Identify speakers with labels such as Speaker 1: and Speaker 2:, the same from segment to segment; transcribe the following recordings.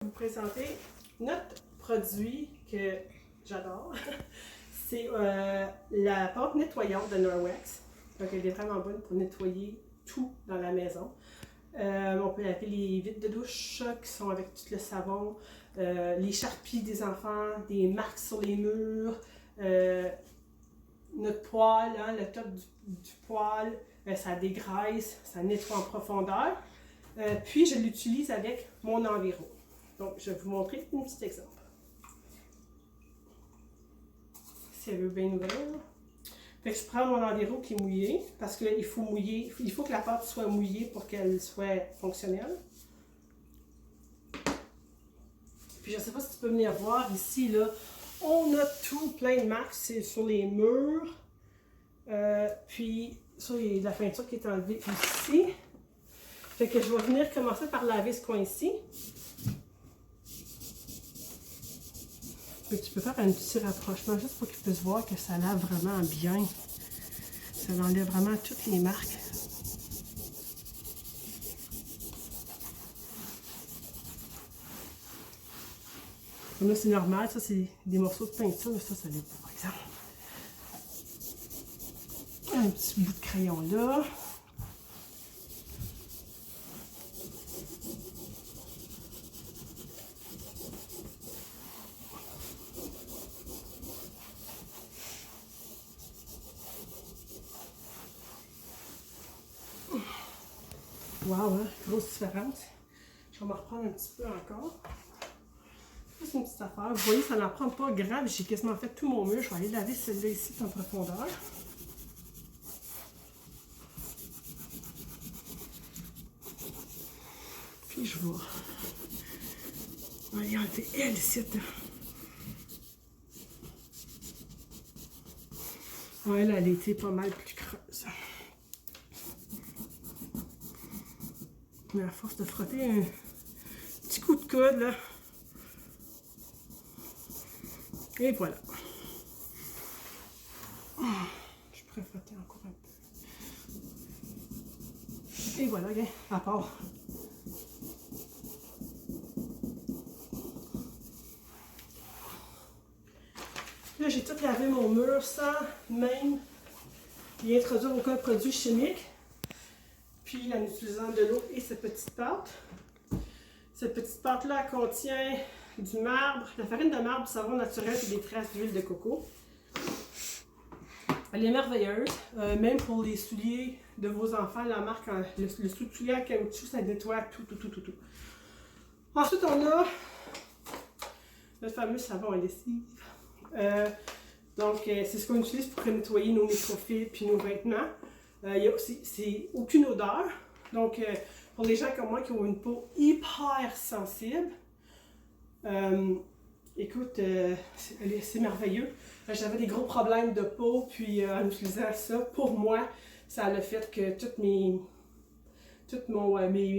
Speaker 1: vous présenter notre produit que j'adore. C'est la pâte nettoyante de Norwex. Donc, elle est vraiment bonne pour nettoyer tout dans la maison. On peut laver les vitres de douche qui sont avec tout le savon, les charpies des enfants, des marques sur les murs, notre poêle, hein, le top du poêle, ça dégraisse, ça nettoie en profondeur. Puis je l'utilise avec mon environ. Donc je vais vous montrer un petit exemple. Si elle veut bien ouvrir. Fait que je prends mon environ qui est mouillé, parce qu'il faut mouiller, il faut que la pâte soit mouillée pour qu'elle soit fonctionnelle. Puis je ne sais pas si tu peux venir voir ici, là, on a tout plein de marques sur les murs. Puis ça, il y a de la peinture qui est enlevée ici. Fait que je vais venir commencer par laver ce coin-ci. Tu peux faire un petit rapprochement juste pour qu'ils puissent voir que ça lave vraiment bien. Ça enlève vraiment toutes les marques. Comme là, c'est normal, ça c'est des morceaux de peinture, mais ça l'est pas, par exemple. Un petit bout de crayon là. Wow, hein? Grosse différence. Je vais m'en reprendre un petit peu encore. C'est une petite affaire. Vous voyez, ça n'en prend pas grave. J'ai quasiment fait tout mon mur. Je vais aller laver celle-là ici en profondeur. Puis je vais aller enlever elle ici. Ouais, elle a été pas mal plus creuse. Mais à force de frotter un petit coup de coude, là. Et voilà. Je pourrais frotter encore un peu. Et voilà, bien, à part. Là, j'ai tout lavé mon mur sans même y introduire aucun produit chimique. Puis en utilisant de l'eau et cette petite pâte. Cette petite pâte-là contient du marbre, la farine de marbre, du savon naturel et des traces d'huile de coco. Elle est merveilleuse, même pour les souliers de vos enfants, la marque, le soulier à caoutchouc, ça nettoie tout. Ensuite, on a notre fameux savon à lessive. Donc, c'est ce qu'on utilise pour nettoyer nos microfibres et nos vêtements. C'est aucune odeur. Donc, pour les gens comme moi qui ont une peau hyper sensible, écoute, c'est merveilleux. J'avais des gros problèmes de peau, puis en utilisant ça, pour moi, ça a le fait que tous mes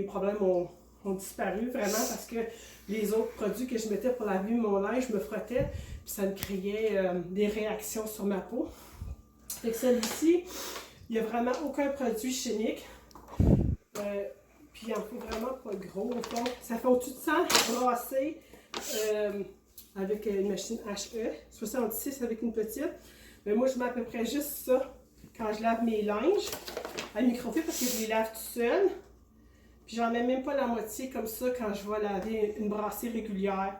Speaker 1: problèmes ont disparu vraiment parce que les autres produits que je mettais pour laver mon linge, je me frottais, puis ça me créait des réactions sur ma peau. Fait que celle-ci, il n'y a vraiment aucun produit chimique. Puis il en faut vraiment pas gros au fond. Ça fait au-dessus de 100 brassés avec une machine HE, 66 avec une petite. Mais moi, je mets à peu près juste ça quand je lave mes linges à microfibre parce que je les lave tout seul. Puis j'en mets même pas la moitié comme ça quand je vais laver une brassée régulière.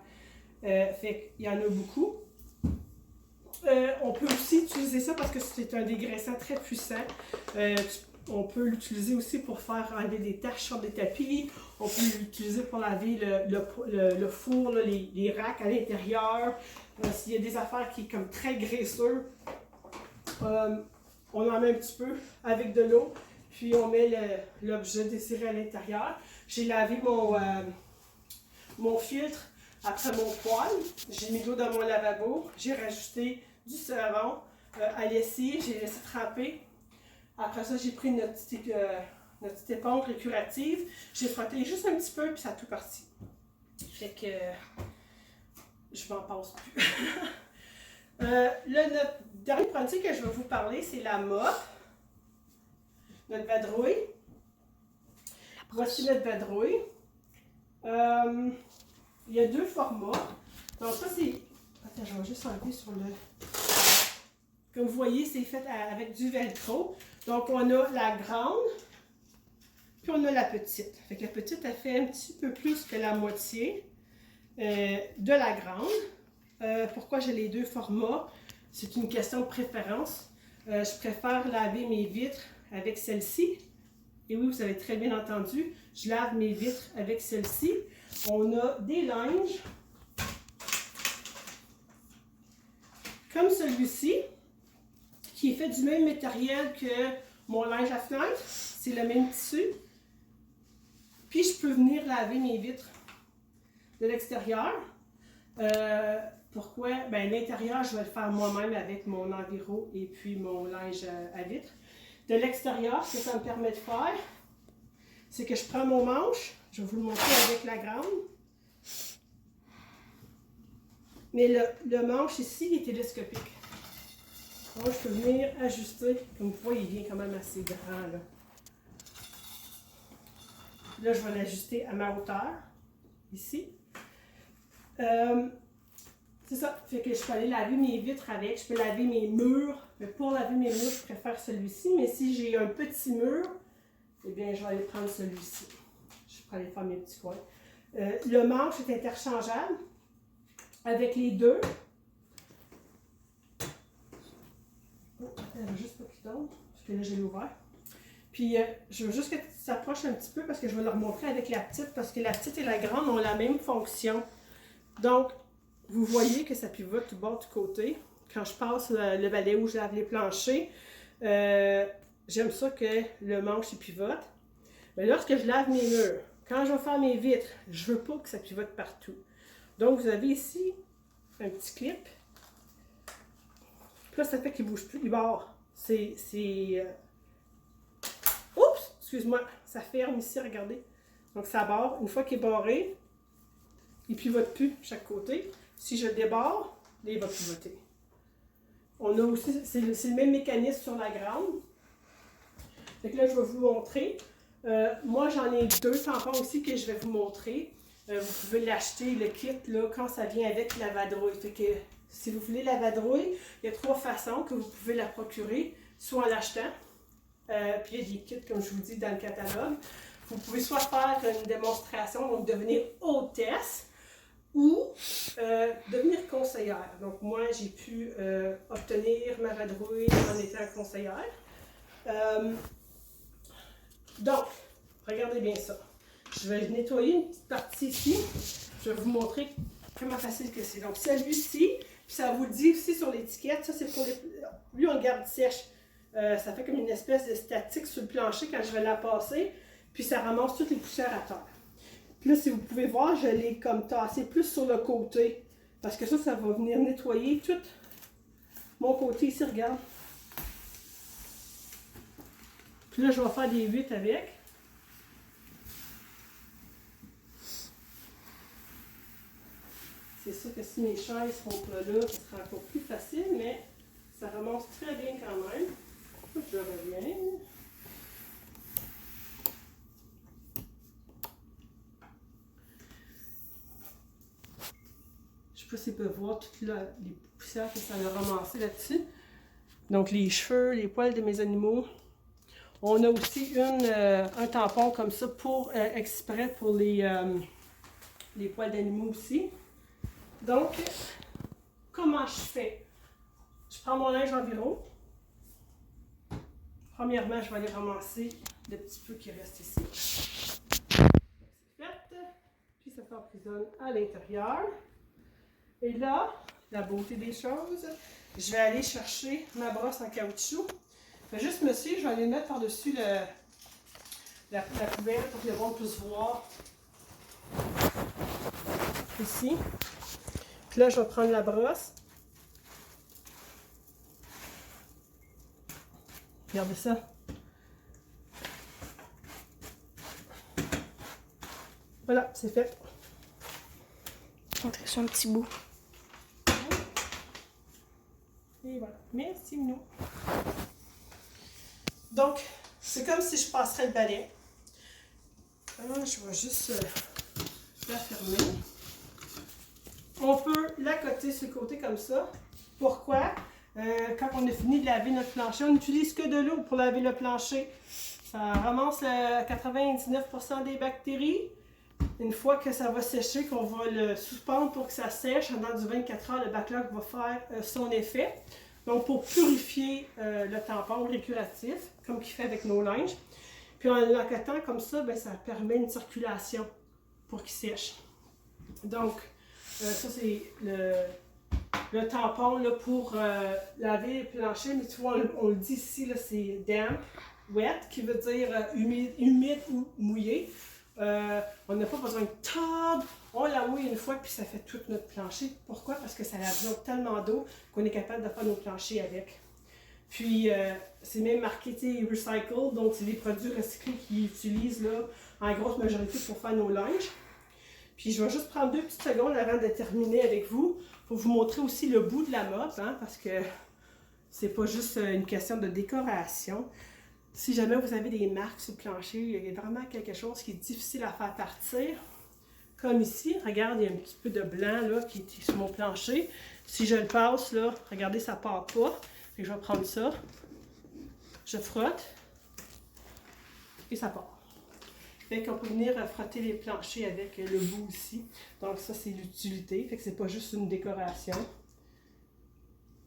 Speaker 1: Fait qu'il y en a beaucoup. On peut aussi utiliser ça parce que c'est un dégraissant très puissant. On peut l'utiliser aussi pour faire enlever des taches sur des tapis. On peut l'utiliser pour laver le four, là, les racks à l'intérieur. S'il y a des affaires qui sont comme très graisseux, on en met un petit peu avec de l'eau. Puis on met l'objet désiré à l'intérieur. J'ai lavé mon filtre après mon poêle. J'ai mis de l'eau dans mon lavabo. J'ai rajouté du savon à lessive. J'ai laissé tremper. Après ça, j'ai pris notre petite éponge curative. J'ai frotté juste un petit peu, puis ça a tout parti. Fait que je m'en passe plus. Notre dernier produit que je vais vous parler, c'est la mop. Notre vadrouille. Voici notre vadrouille. il y a deux formats. Donc ça, c'est... Attends, je vais juste enlever sur le... Comme vous voyez, c'est fait avec du velcro. Donc, on a la grande, puis on a la petite. Fait que la petite, elle fait un petit peu plus que la moitié de la grande. Pourquoi j'ai les deux formats? C'est une question de préférence. Je préfère laver mes vitres avec celle-ci. Et oui, vous avez très bien entendu, je lave mes vitres avec celle-ci. On a des linges comme celui-ci, qui est fait du même matériel que mon linge à fenêtre. C'est le même tissu. Puis je peux venir laver mes vitres de l'extérieur. Pourquoi? Bien, l'intérieur, je vais le faire moi-même avec mon enviro et puis mon linge à vitre. De l'extérieur, ce que ça me permet de faire, c'est que je prends mon manche, je vais vous le montrer avec la grande. Mais le manche ici est télescopique. Donc, je peux venir ajuster. Comme vous voyez, il vient quand même assez grand. Là, je vais l'ajuster à ma hauteur, ici. C'est ça. Fait que je peux aller laver mes vitres avec. Je peux laver mes murs. Mais pour laver mes murs, je préfère celui-ci. Mais si j'ai un petit mur, eh bien, je vais aller prendre celui-ci. Je peux aller faire mes petits coins. Le manche est interchangeable avec les deux. Oh, attends, juste pas qu'il tombe, parce que là, j'ai l'ouvert. Puis, je veux juste que tu s'approches un petit peu parce que je vais le remontrer avec la petite, parce que la petite et la grande ont la même fonction. Donc, vous voyez que ça pivote du bord du côté. Quand je passe le balai où je lave les planchers, j'aime ça que le manche il pivote. Mais lorsque je lave mes murs, quand je vais faire mes vitres, je ne veux pas que ça pivote partout. Donc, vous avez ici un petit clip. Puis là, ça fait qu'il ne bouge plus, il barre. Oups! Excuse-moi, ça ferme ici, regardez. Donc, ça barre. Une fois qu'il est barré, il ne pivote plus de chaque côté. Si je le débarre, là, il va pivoter. On a aussi, c'est le même mécanisme sur la grande. Fait que là, je vais vous montrer. Moi, j'en ai deux tampons aussi que je vais vous montrer. Vous pouvez l'acheter, le kit, là, quand ça vient avec la vadrouille. Fait que si vous voulez la vadrouille, il y a trois façons que vous pouvez la procurer. Soit en l'achetant, puis il y a des kits, comme je vous dis, dans le catalogue. Vous pouvez soit faire une démonstration, donc devenir hôtesse, ou devenir conseillère. Donc moi, j'ai pu obtenir ma vadrouille en étant conseillère. Donc, regardez bien ça. Je vais nettoyer une petite partie ici. Je vais vous montrer comment facile que c'est. Donc, celui-ci, puis ça vous dit aussi sur l'étiquette, ça c'est pour les... Lui, on le garde sèche. Ça fait comme une espèce de statique sur le plancher quand je vais la passer, puis ça ramasse toutes les poussières à terre. Puis là, si vous pouvez voir, je l'ai comme tassé plus sur le côté, parce que ça va venir nettoyer tout mon côté ici, regarde. Puis là, je vais faire des huîtres avec. C'est sûr que si mes chaises seront pas là, ce sera encore plus facile, mais ça ramasse très bien quand même. Je reviens. Je ne sais pas si vous pouvez voir toutes les poussières que ça a ramassé là-dessus. Donc les cheveux, les poils de mes animaux. On a aussi un tampon comme ça pour exprès pour les poils d'animaux aussi. Donc, comment je fais? Je prends mon linge environ. Premièrement, je vais aller ramasser le petit peu qui reste ici. C'est fait. Puis ça s'emprisonne à l'intérieur. Et là, la beauté des choses, je vais aller chercher ma brosse en caoutchouc. Fait juste, monsieur, je vais aller le mettre par-dessus la poubelle pour que le monde puisse voir. Ici. Puis là, je vais prendre la brosse. Regardez ça. Voilà, c'est fait.
Speaker 2: Montrer sur un petit bout.
Speaker 1: Et voilà. Merci, Minou. Donc, c'est comme si je passerais le balai. Alors, je vais juste la fermer. on peut l'accoter sur le côté comme ça. Pourquoi? Quand on a fini de laver notre plancher, on n'utilise que de l'eau pour laver le plancher. Ça ramasse 99% des bactéries. Une fois que ça va sécher, qu'on va le suspendre pour que ça sèche, pendant du 24 heures, le backlog va faire son effet. Donc, pour purifier le tampon récuratif, comme qu'il fait avec nos linges. Puis en l'accotant comme ça, bien, ça permet une circulation pour qu'il sèche. Donc, ça c'est le tampon là, pour laver le plancher. Mais tu vois, on le dit ici, c'est damp, wet, qui veut dire humide ou mouillé. On n'a pas besoin de table, on la mouille une fois puis ça fait tout notre plancher. Pourquoi? Parce que ça absorbe tellement d'eau qu'on est capable de faire nos planchers avec. Puis c'est même marqué recycle, donc c'est des produits recyclés qu'ils utilisent là, en grosse majorité pour faire nos linges. Puis je vais juste prendre 2 petites secondes avant de terminer avec vous pour vous montrer aussi le bout de la mop, hein, parce que c'est pas juste une question de décoration. Si jamais vous avez des marques sur le plancher, il y a vraiment quelque chose qui est difficile à faire partir. Comme ici, regarde, il y a un petit peu de blanc là, qui est sur mon plancher. Si je le passe, là, regardez, ça ne part pas. Et je vais prendre ça, je frotte et ça part. Fait qu'on peut venir frotter les planchers avec le bout aussi. Donc ça, c'est l'utilité. Fait que c'est pas juste une décoration.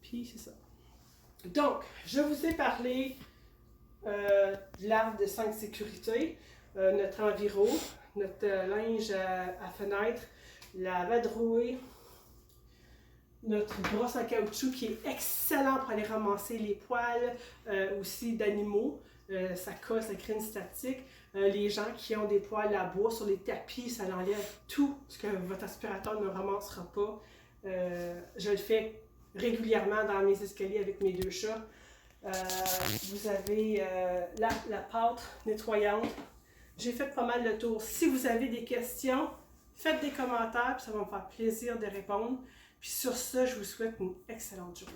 Speaker 1: Puis c'est ça. Donc, je vous ai parlé de l'arbre de 5 sécurité, notre environ, notre linge à fenêtre, la vadrouille, notre brosse à caoutchouc qui est excellent pour aller ramasser les poils aussi d'animaux. Ça casse, ça crée une statique. Les gens qui ont des poils à bois sur les tapis, ça enlève tout ce que votre aspirateur ne ramassera pas. Je le fais régulièrement dans mes escaliers avec mes 2 chats. Vous avez la pâte nettoyante. J'ai fait pas mal le tour. Si vous avez des questions, faites des commentaires, puis ça va me faire plaisir de répondre. Puis sur ça, je vous souhaite une excellente journée.